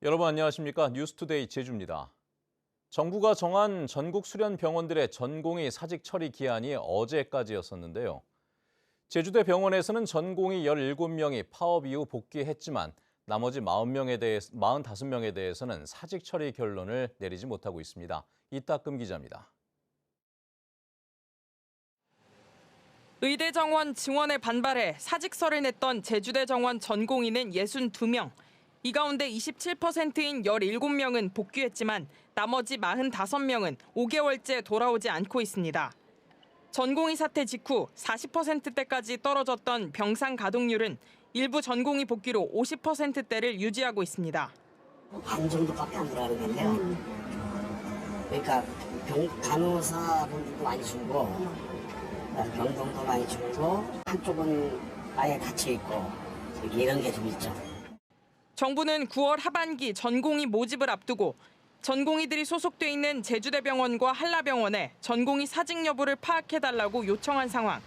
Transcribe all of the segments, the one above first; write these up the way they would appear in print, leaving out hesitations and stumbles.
여러분 안녕하십니까? 뉴스투데이 제주입니다. 정부가 정한 전국 수련 병원들의 전공의 사직 처리 기한이 어제까지였었는데요. 제주대 병원에서는 전공의 17명이 파업 이후 복귀했지만 나머지 45명에 대해서는 사직 처리 결론을 내리지 못하고 있습니다. 이따금 기자입니다. 의대 정원 증원에 반발해 사직서를 냈던 제주대 정원 전공의는 62명. 이 가운데 27%인 17명은 복귀했지만 나머지 45명은 5개월째 돌아오지 않고 있습니다. 전공의 사태 직후 40%대까지 떨어졌던 병상 가동률은 일부 전공의 복귀로 50%대를 유지하고 있습니다. 반 정도밖에 안 들어가는데요. 그러니까 간호사분들도 많이 줄고 병동도 많이 줄고 한쪽은 아예 닫혀 있고 이런 게 좀 있죠. 정부는 9월 하반기 전공의 모집을 앞두고 전공의들이 소속돼 있는 제주대병원과 한라병원에 전공의 사직 여부를 파악해달라고 요청한 상황.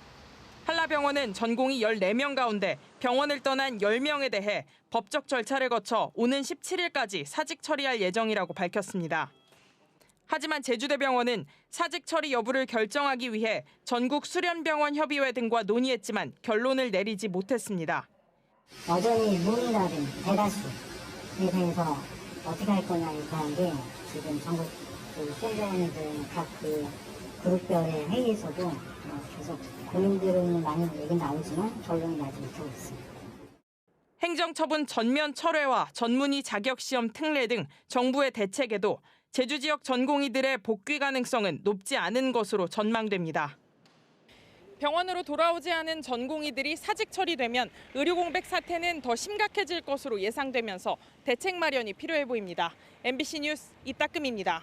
한라병원은 전공의 14명 가운데 병원을 떠난 10명에 대해 법적 절차를 거쳐 오는 17일까지 사직 처리할 예정이라고 밝혔습니다. 하지만 제주대병원은 사직 처리 여부를 결정하기 위해 전국 수련병원 협의회 등과 논의했지만 결론을 내리지 못했습니다. 여전히 무의라든 대다수에 대해서 어떻게 할 거냐 이렇게 하는 게 지금 전국 수련병원들 각 그룹별의 회의에서도 계속 고민들은 많이 얘기 나오지만 결론이 나지 못하고 있습니다. 행정처분 전면 철회와 전문의 자격시험 특례 등 정부의 대책에도 제주 지역 전공의들의 복귀 가능성은 높지 않은 것으로 전망됩니다. 병원으로 돌아오지 않은 전공의들이 사직 처리되면 의료 공백 사태는 더 심각해질 것으로 예상되면서 대책 마련이 필요해 보입니다. MBC 뉴스 이따금입니다.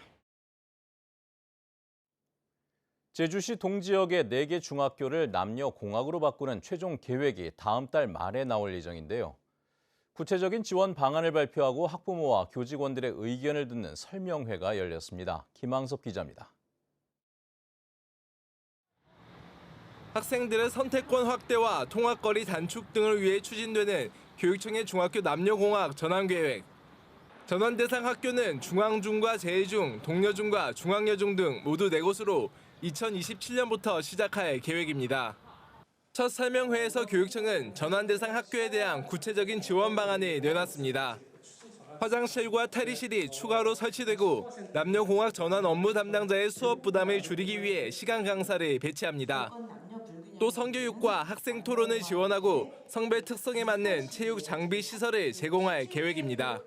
제주시 동지역의 4개 중학교를 남녀 공학으로 바꾸는 최종 계획이 다음 달 말에 나올 예정인데요. 구체적인 지원 방안을 발표하고 학부모와 교직원들의 의견을 듣는 설명회가 열렸습니다. 김항섭 기자입니다. 학생들의 선택권 확대와 통학거리 단축 등을 위해 추진되는 교육청의 중학교 남녀공학 전환계획. 전환 대상 학교는 중앙중과 제해중, 동여중과 중앙여중 등 모두 4곳으로 2027년부터 시작할 계획입니다. 첫 설명회에서 교육청은 전환 대상 학교에 대한 구체적인 지원 방안을 내놨습니다. 화장실과 탈의실이 추가로 설치되고 남녀공학 전환 업무 담당자의 수업 부담을 줄이기 위해 시간 강사를 배치합니다. 또 성교육과 학생 토론을 지원하고 성별 특성에 맞는 체육 장비 시설을 제공할 계획입니다.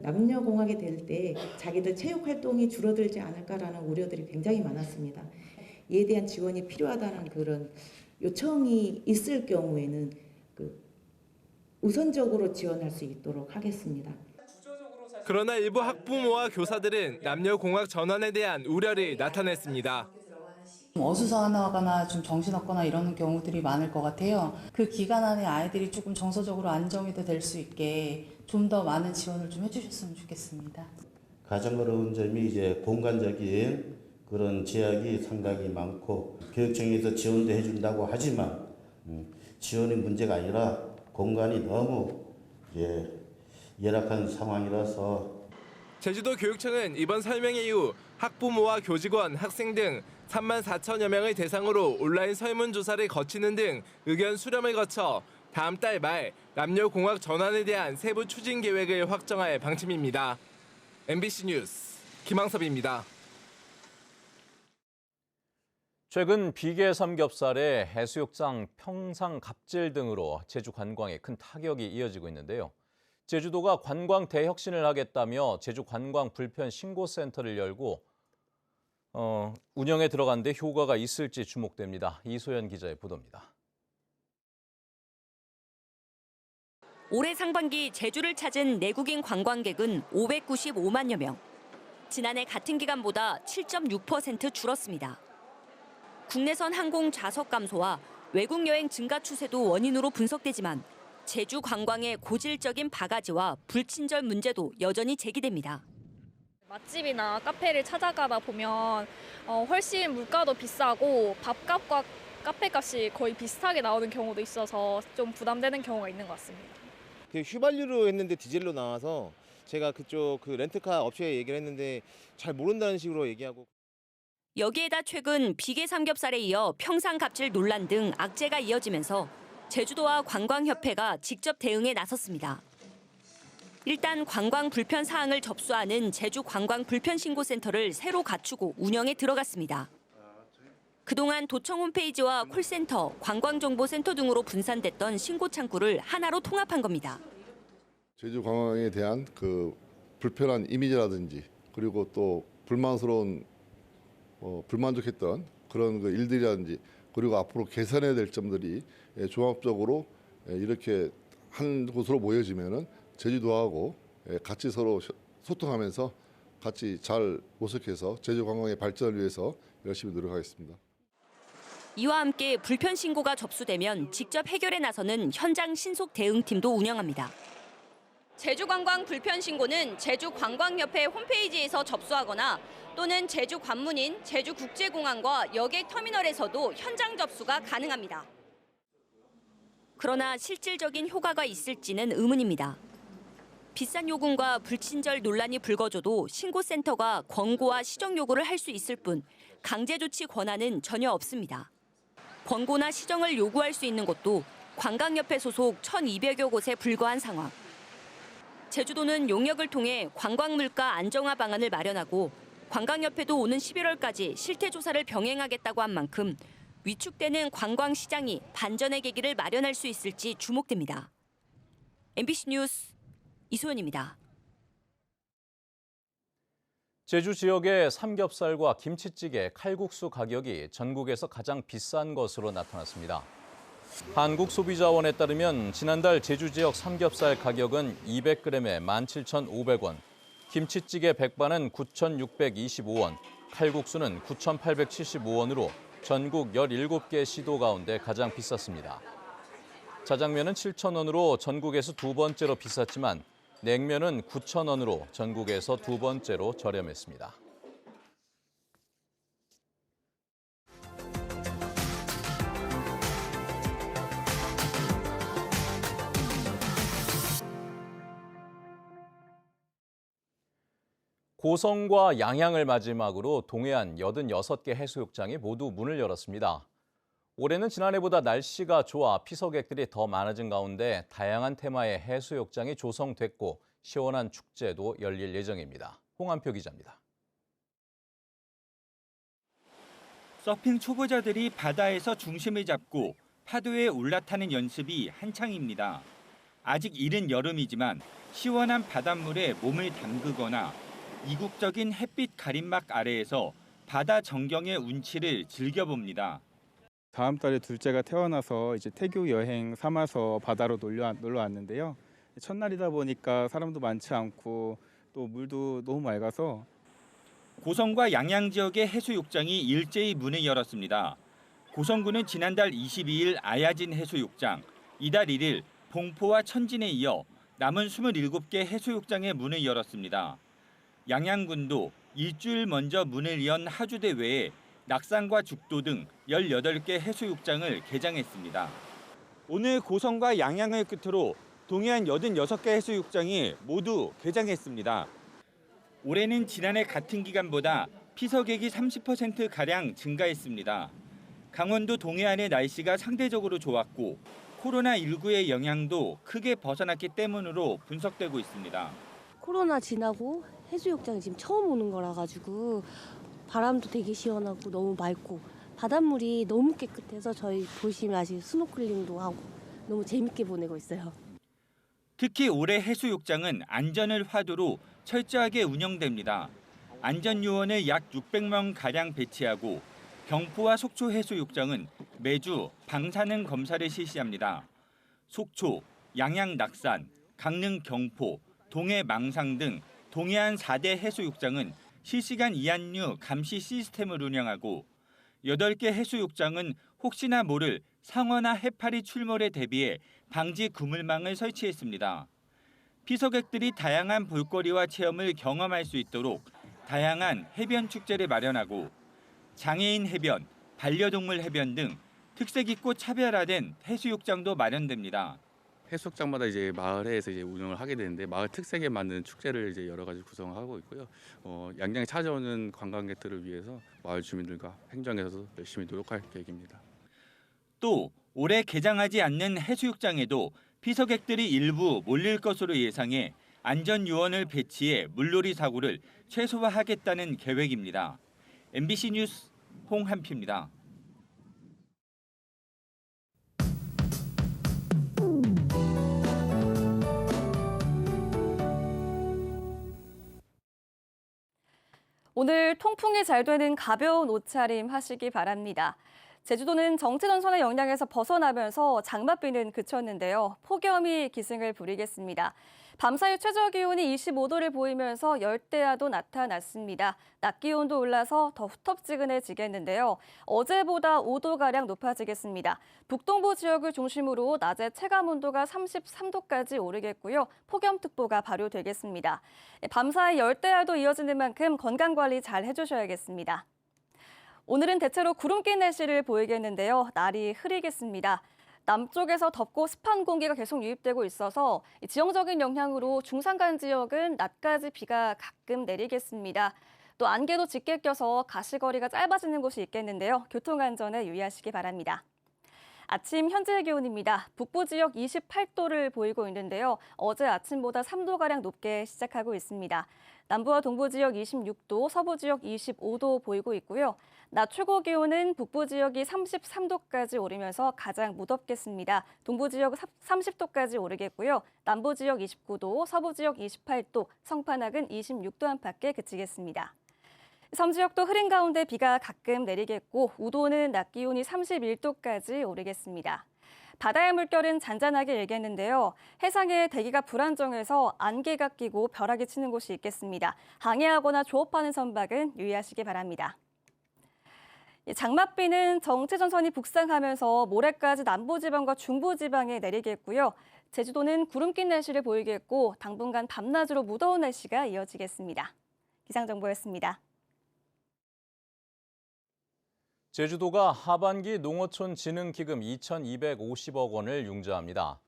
남녀공학이 될 때 자기들 체육 활동이 줄어들지 않을까라는 우려들이 굉장히 많았습니다. 이에 대한 지원이 필요하다는 그런 요청이 있을 경우에는 우선적으로 지원할 수 있도록 하겠습니다. 그러나 일부 학부모와 교사들은 남녀공학 전환에 대한 우려를 나타냈습니다. 어수선하거나 좀 정신없거나 이런 경우들이 많을 것 같아요. 그 기간 안에 아이들이 조금 정서적으로 안정이 될 수 있게 좀 더 많은 지원을 좀 해주셨으면 좋겠습니다. 가장 어려운 점이 이제 공간적인 그런 제약이 상당히 많고 교육청에서 지원도 해준다고 하지만 지원이 문제가 아니라 공간이 너무 열악한 상황이라서. 제주도 교육청은 이번 설명회 이후 학부모와 교직원, 학생 등 3만 4천여 명을 대상으로 온라인 설문조사를 거치는 등 의견 수렴을 거쳐 다음 달 말 남녀공학 전환에 대한 세부 추진 계획을 확정할 방침입니다. MBC 뉴스 김항섭입니다. 최근 비계 삼겹살에 해수욕장 평상 갑질 등으로 제주 관광에 큰 타격이 이어지고 있는데요. 제주도가 관광 대혁신을 하겠다며 제주 관광 불편 신고센터를 열고 운영에 들어가는데 효과가 있을지 주목됩니다. 이소연 기자의 보도입니다. 올해 상반기 제주를 찾은 내국인 관광객은 595만여 명. 지난해 같은 기간보다 7.6% 줄었습니다. 국내선 항공 좌석 감소와 외국 여행 증가 추세도 원인으로 분석되지만 제주 관광의 고질적인 바가지와 불친절 문제도 여전히 제기됩니다. 맛집이나 카페를 찾아가다 보면 훨씬 물가도 비싸고 밥값과 카페값이 거의 비슷하게 나오는 경우도 있어서 좀 부담되는 경우가 있는 것 같습니다. 그 휘발유로 했는데 디젤로 나와서 제가 그쪽 그 렌트카 업체에 얘기를 했는데 잘 모른다는 식으로 얘기하고. 여기에다 최근 비계 삼겹살에 이어 평상 갑질 논란 등 악재가 이어지면서 제주도와 관광협회가 직접 대응에 나섰습니다. 일단 관광 불편 사항을 접수하는 제주 관광 불편 신고센터를 새로 갖추고 운영에 들어갔습니다. 그동안 도청 홈페이지와 콜센터, 관광정보센터 등으로 분산됐던 신고 창구를 하나로 통합한 겁니다. 제주 관광에 대한 그 불편한 이미지라든지 그리고 또 불만스러운 불만족했던 그런 그 일들이라든지 그리고 앞으로 개선해야 될 점들이 종합적으로 이렇게 한 곳으로 모여지면은 제주도하고 같이 서로 소통하면서 같이 잘 모색해서 제주 관광의 발전을 위해서 열심히 노력하겠습니다. 이와 함께 불편 신고가 접수되면 직접 해결에 나서는 현장 신속 대응팀도 운영합니다. 제주관광 불편 신고는 제주관광협회 홈페이지에서 접수하거나 또는 제주 관문인 제주국제공항과 여객터미널에서도 현장 접수가 가능합니다. 그러나 실질적인 효과가 있을지는 의문입니다. 비싼 요금과 불친절 논란이 불거져도 신고센터가 권고와 시정 요구를 할 수 있을 뿐 강제 조치 권한은 전혀 없습니다. 권고나 시정을 요구할 수 있는 곳도 관광협회 소속 1,200여 곳에 불과한 상황. 제주도는 용역을 통해 관광물가 안정화 방안을 마련하고 관광협회도 오는 11월까지 실태조사를 병행하겠다고 한 만큼 위축되는 관광시장이 반전의 계기를 마련할 수 있을지 주목됩니다. MBC 뉴스 이소연입니다. 제주 지역의 삼겹살과 김치찌개, 칼국수 가격이 전국에서 가장 비싼 것으로 나타났습니다. 한국소비자원에 따르면 지난달 제주 지역 삼겹살 가격은 200g에 17,500원, 김치찌개 백반은 9,625원, 칼국수는 9,875원으로 전국 17개 시도 가운데 가장 비쌌습니다. 자장면은 7,000원으로 전국에서 두 번째로 비쌌지만 냉면은 9,000원으로 전국에서 두 번째로 저렴했습니다. 고성과 양양을 마지막으로 동해안 86개 해수욕장이 모두 문을 열었습니다. 올해는 지난해보다 날씨가 좋아 피서객들이 더 많아진 가운데 다양한 테마의 해수욕장이 조성됐고 시원한 축제도 열릴 예정입니다. 홍한표 기자입니다. 서핑 초보자들이 바다에서 중심을 잡고 파도에 올라타는 연습이 한창입니다. 아직 이른 여름이지만 시원한 바닷물에 몸을 담그거나 이국적인 햇빛 가림막 아래에서 바다 전경의 운치를 즐겨봅니다. 다음 달에 둘째가 태어나서 이제 태교 여행 삼아서 바다로 놀러 왔는데요. 첫날이다 보니까 사람도 많지 않고 또 물도 너무 맑아서 고성과 양양 지역의 해수욕장이 일제히 문을 열었습니다. 고성군은 지난달 22일 아야진 해수욕장, 이달 1일 봉포와 천진에 이어 남은 27개 해수욕장의 문을 열었습니다. 양양군도 일주일 먼저 문을 연 하주대 외에 낙산과 죽도 등 18개 해수욕장을 개장했습니다. 오늘 고성과 양양을 끝으로 동해안 86개 해수욕장이 모두 개장했습니다. 올해는 지난해 같은 기간보다 피서객이 30%가량 증가했습니다. 강원도 동해안의 날씨가 상대적으로 좋았고 코로나19의 영향도 크게 벗어났기 때문으로 분석되고 있습니다. 코로나 지나고 해수욕장 지금 처음 오는 거라 가지고 바람도 되게 시원하고 너무 맑고 바닷물이 너무 깨끗해서 저희 보시면 아직 스노클링도 하고 너무 재밌게 보내고 있어요. 특히 올해 해수욕장은 안전을 화두로 철저하게 운영됩니다. 안전요원을 약 600명가량 배치하고 경포와 속초 해수욕장은 매주 방사능 검사를 실시합니다. 속초, 양양 낙산, 강릉 경포, 동해 망상 등 동해안 4대 해수욕장은 실시간 이안류 감시 시스템을 운영하고 8개 해수욕장은 혹시나 모를 상어나 해파리 출몰에 대비해 방지 그물망을 설치했습니다. 피서객들이 다양한 볼거리와 체험을 경험할 수 있도록 다양한 해변 축제를 마련하고 장애인 해변, 반려동물 해변 등 특색 있고 차별화된 해수욕장도 마련됩니다. 해수욕장마다 이제 마을회에서 이제 운영을 하게 되는데 마을 특색에 맞는 축제를 이제 여러 가지 구성하고 있고요. 양양에 찾아오는 관광객들을 위해서 마을 주민들과 행정에서도 열심히 노력할 계획입니다. 또 올해 개장하지 않는 해수욕장에도 피서객들이 일부 몰릴 것으로 예상해 안전 요원을 배치해 물놀이 사고를 최소화하겠다는 계획입니다. MBC 뉴스 홍한표입니다. 오늘 통풍이 잘 되는 가벼운 옷차림 하시기 바랍니다. 제주도는 정체전선의 영향에서 벗어나면서 장맛비는 그쳤는데요. 폭염이 기승을 부리겠습니다. 밤사이 최저기온이 25도를 보이면서 열대야도 나타났습니다. 낮 기온도 올라서 더 후텁지근해지겠는데요. 어제보다 5도가량 높아지겠습니다. 북동부 지역을 중심으로 낮에 체감온도가 33도까지 오르겠고요. 폭염특보가 발효되겠습니다. 밤사이 열대야도 이어지는 만큼 건강관리 잘 해주셔야겠습니다. 오늘은 대체로 구름 낀 날씨를 보이겠는데요. 날이 흐리겠습니다. 남쪽에서 덥고 습한 공기가 계속 유입되고 있어서 지형적인 영향으로 중산간 지역은 낮까지 비가 가끔 내리겠습니다. 또 안개도 짙게 껴서 가시거리가 짧아지는 곳이 있겠는데요. 교통안전에 유의하시기 바랍니다. 아침 현재 기온입니다. 북부 지역 28도를 보이고 있는데요. 어제 아침보다 3도가량 높게 시작하고 있습니다. 남부와 동부 지역 26도, 서부 지역 25도 보이고 있고요. 낮 최고 기온은 북부 지역이 33도까지 오르면서 가장 무덥겠습니다. 동부 지역 30도까지 오르겠고요. 남부 지역 29도, 서부 지역 28도, 성판악은 26도 안팎에 그치겠습니다. 섬 지역도 흐린 가운데 비가 가끔 내리겠고 우도는 낮 기온이 31도까지 오르겠습니다. 바다의 물결은 잔잔하게 일겠는데요. 해상에 대기가 불안정해서 안개가 끼고 벼락이 치는 곳이 있겠습니다. 항해하거나 조업하는 선박은 유의하시기 바랍니다. 장맛비는 정체전선이 북상하면서 모레까지 남부지방과 중부지방에 내리겠고요. 제주도는 구름 낀 날씨를 보이겠고 당분간 밤낮으로 무더운 날씨가 이어지겠습니다. 기상정보였습니다. 제주도가 하반기 농어촌 진흥기금 2,250억 원을 융자합니다.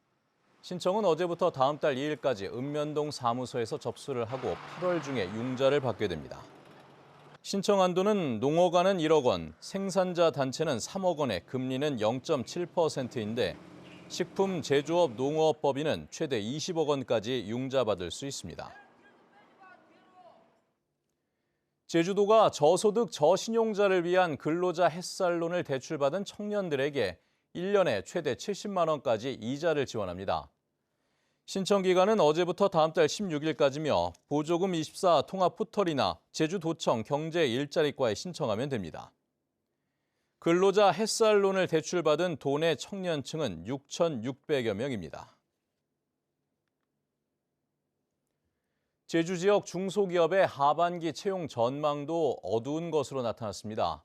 신청은 어제부터 다음 달 2일까지 읍면동 사무소에서 접수를 하고 8월 중에 융자를 받게 됩니다. 신청 한도는 농어가는 1억 원, 생산자 단체는 3억 원에 금리는 0.7%인데 식품 제조업 농어업법인은 최대 20억 원까지 융자받을 수 있습니다. 제주도가 저소득 저신용자를 위한 근로자 햇살론을 대출받은 청년들에게 1년에 최대 70만 원까지 이자를 지원합니다. 신청 기간은 어제부터 다음 달 16일까지며 보조금 24 통합 포털이나 제주도청 경제 일자리과에 신청하면 됩니다. 근로자 햇살론을 대출받은 도내 청년층은 6,600여 명입니다. 제주 지역 중소기업의 하반기 채용 전망도 어두운 것으로 나타났습니다.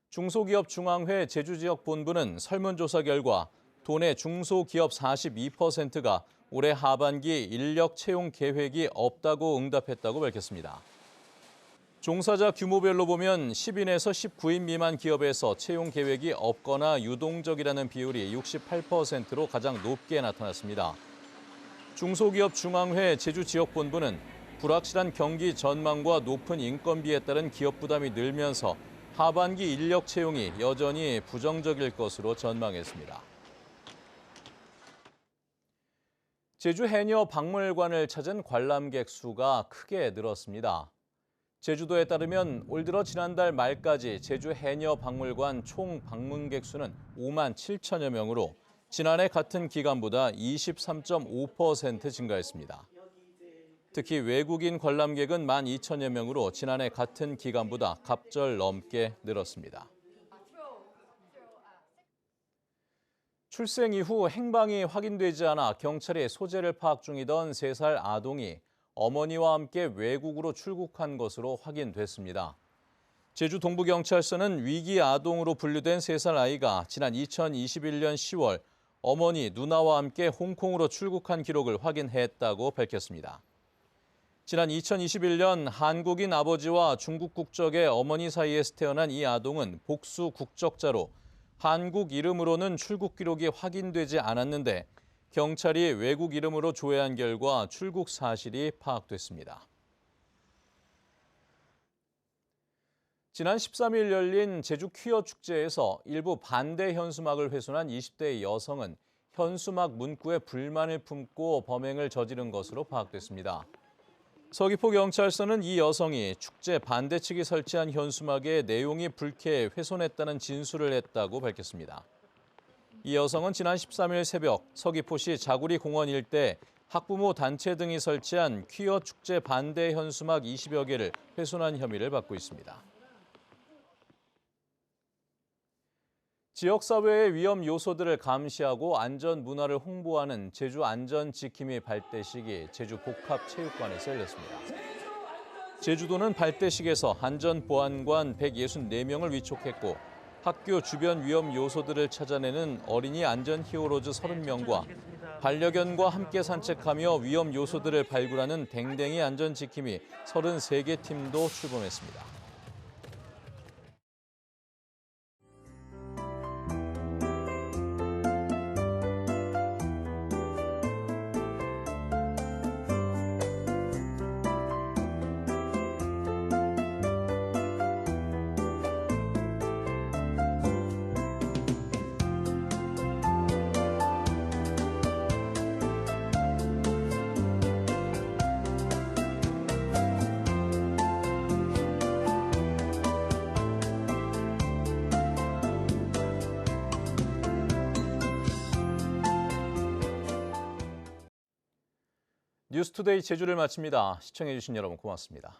중소기업 중앙회 제주지역 본부는 설문조사 결과 도내 중소기업 42%가 올해 하반기 인력 채용 계획이 없다고 응답했다고 밝혔습니다. 종사자 규모별로 보면 10인에서 19인 미만 기업에서 채용 계획이 없거나 유동적이라는 비율이 68%로 가장 높게 나타났습니다. 중소기업 중앙회 제주지역본부는 불확실한 경기 전망과 높은 인건비에 따른 기업 부담이 늘면서 하반기 인력 채용이 여전히 부정적일 것으로 전망했습니다. 제주 해녀 박물관을 찾은 관람객 수가 크게 늘었습니다. 제주도에 따르면 올 들어 지난달 말까지 제주 해녀 박물관 총 방문객 수는 5만 7천여 명으로 지난해 같은 기간보다 23.5% 증가했습니다. 특히 외국인 관람객은 12,000여 명으로 지난해 같은 기간보다 갑절 넘게 늘었습니다. 출생 이후 행방이 확인되지 않아 경찰이 소재를 파악 중이던 3살 아동이 어머니와 함께 외국으로 출국한 것으로 확인됐습니다. 제주 동부경찰서는 위기 아동으로 분류된 3살 아이가 지난 2021년 10월 어머니, 누나와 함께 홍콩으로 출국한 기록을 확인했다고 밝혔습니다. 지난 2021년 한국인 아버지와 중국 국적의 어머니 사이에서 태어난 이 아동은 복수 국적자로 한국 이름으로는 출국 기록이 확인되지 않았는데 경찰이 외국 이름으로 조회한 결과 출국 사실이 파악됐습니다. 지난 13일 열린 제주 퀴어 축제에서 일부 반대 현수막을 훼손한 20대 여성은 현수막 문구에 불만을 품고 범행을 저지른 것으로 파악됐습니다. 서귀포경찰서는 이 여성이 축제 반대 측이 설치한 현수막에 내용이 불쾌해 훼손했다는 진술을 했다고 밝혔습니다. 이 여성은 지난 13일 새벽 서귀포시 자구리 공원 일대 학부모 단체 등이 설치한 퀴어 축제 반대 현수막 20여 개를 훼손한 혐의를 받고 있습니다. 지역사회의 위험 요소들을 감시하고 안전 문화를 홍보하는 제주 안전지킴이 발대식이 제주 복합체육관에서 열렸습니다. 제주도는 발대식에서 안전보안관 164명을 위촉했고 학교 주변 위험 요소들을 찾아내는 어린이 안전 히어로즈 30명과 반려견과 함께 산책하며 위험 요소들을 발굴하는 댕댕이 안전지킴이 33개 팀도 출범했습니다. 뉴스투데이 제주를 마칩니다. 시청해주신 여러분 고맙습니다.